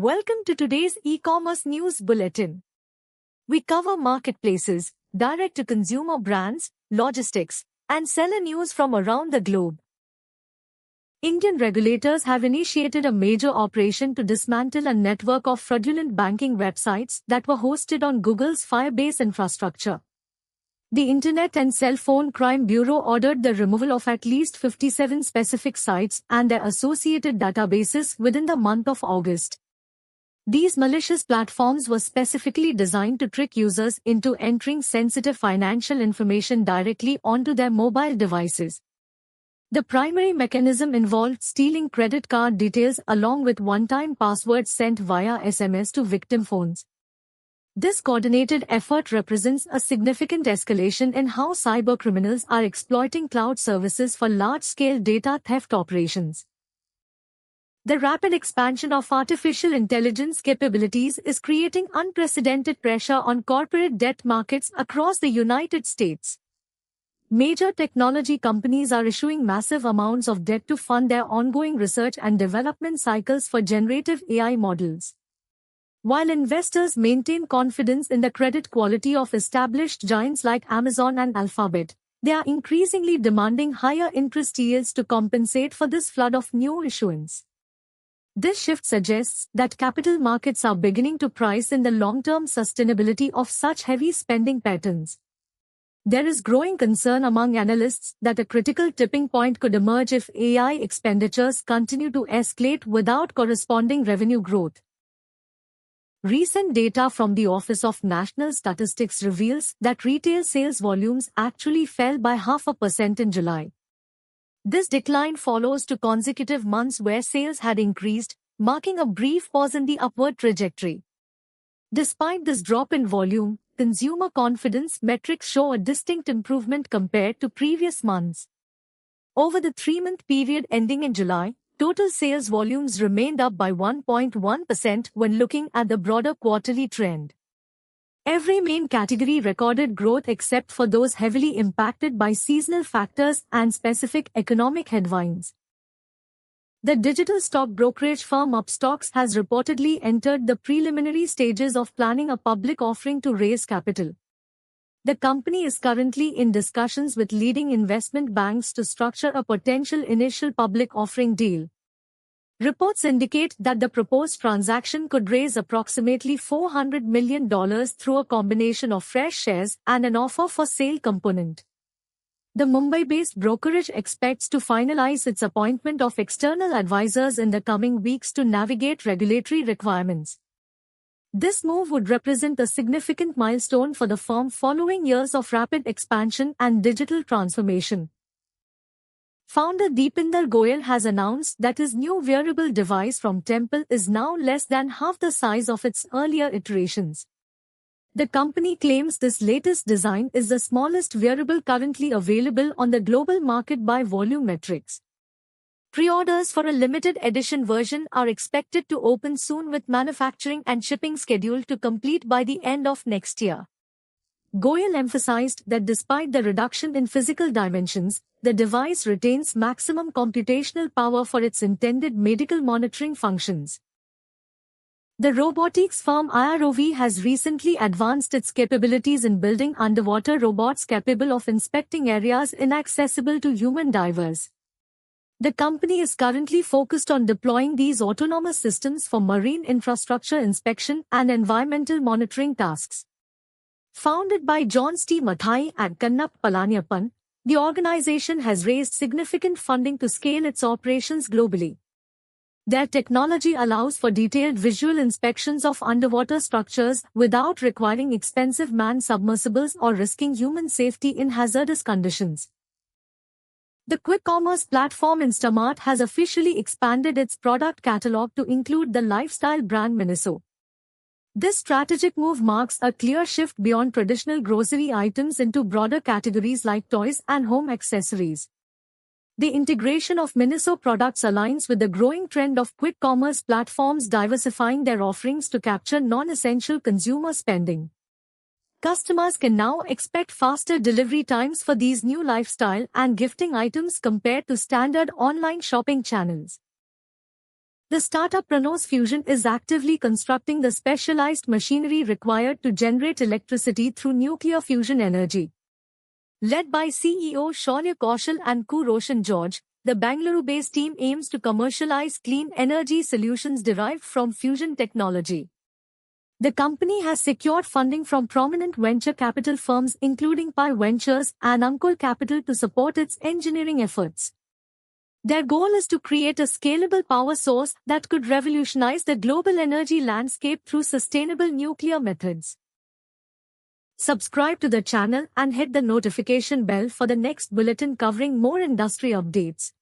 Welcome to today's e-commerce news bulletin. We cover marketplaces, direct-to-consumer brands, logistics, and seller news from around the globe. Indian regulators have initiated a major operation to dismantle a network of fraudulent banking websites that were hosted on Google's Firebase infrastructure. The Internet and Cell Phone Crime Bureau ordered the removal of at least 57 specific sites and their associated databases within the month of August. These malicious platforms were specifically designed to trick users into entering sensitive financial information directly onto their mobile devices. The primary mechanism involved stealing credit card details along with one-time passwords sent via SMS to victim phones. This coordinated effort represents a significant escalation in how cybercriminals are exploiting cloud services for large-scale data theft operations. The rapid expansion of artificial intelligence capabilities is creating unprecedented pressure on corporate debt markets across the United States. Major technology companies are issuing massive amounts of debt to fund their ongoing research and development cycles for generative AI models. While investors maintain confidence in the credit quality of established giants like Amazon and Alphabet, they are increasingly demanding higher interest yields to compensate for this flood of new issuance. This shift suggests that capital markets are beginning to price in the long-term sustainability of such heavy spending patterns. There is growing concern among analysts that a critical tipping point could emerge if AI expenditures continue to escalate without corresponding revenue growth. Recent data from the Office of National Statistics reveals that retail sales volumes actually fell by 0.5% in July. This decline follows two consecutive months where sales had increased, marking a brief pause in the upward trajectory. Despite this drop in volume, consumer confidence metrics show a distinct improvement compared to previous months. Over the 3-month period ending in July, total sales volumes remained up by 1.1% when looking at the broader quarterly trend. Every main category recorded growth except for those heavily impacted by seasonal factors and specific economic headwinds. The digital stock brokerage firm Upstox has reportedly entered the preliminary stages of planning a public offering to raise capital. The company is currently in discussions with leading investment banks to structure a potential initial public offering deal. Reports indicate that the proposed transaction could raise approximately $400 million through a combination of fresh shares and an offer for sale component. The Mumbai-based brokerage expects to finalize its appointment of external advisors in the coming weeks to navigate regulatory requirements. This move would represent a significant milestone for the firm following years of rapid expansion and digital transformation. Founder Deepinder Goyal has announced that his new wearable device from Temple is now less than half the size of its earlier iterations. The company claims this latest design is the smallest wearable currently available on the global market by volume metrics. Pre-orders for a limited edition version are expected to open soon with manufacturing and shipping scheduled to complete by the end of next year. Goyal emphasized that despite the reduction in physical dimensions, the device retains maximum computational power for its intended medical monitoring functions. The robotics firm IROV has recently advanced its capabilities in building underwater robots capable of inspecting areas inaccessible to human divers. The company is currently focused on deploying these autonomous systems for marine infrastructure inspection and environmental monitoring tasks. Founded by John T. Mathai and Kannap Palaniappan, the organization has raised significant funding to scale its operations globally. Their technology allows for detailed visual inspections of underwater structures without requiring expensive manned submersibles or risking human safety in hazardous conditions. The quick commerce platform Instamart has officially expanded its product catalog to include the lifestyle brand Miniso. This strategic move marks a clear shift beyond traditional grocery items into broader categories like toys and home accessories. The integration of Miniso products aligns with the growing trend of quick commerce platforms diversifying their offerings to capture non-essential consumer spending. Customers can now expect faster delivery times for these new lifestyle and gifting items compared to standard online shopping channels. The startup Pranos Fusion is actively constructing the specialized machinery required to generate electricity through nuclear fusion energy. Led by CEO Shaurya Kaushal and co Roshan George, the Bangalore-based team aims to commercialize clean energy solutions derived from fusion technology. The company has secured funding from prominent venture capital firms including Pi Ventures and Ankul Capital to support its engineering efforts. Their goal is to create a scalable power source that could revolutionize the global energy landscape through sustainable nuclear methods. Subscribe to the channel and hit the notification bell for the next bulletin covering more industry updates.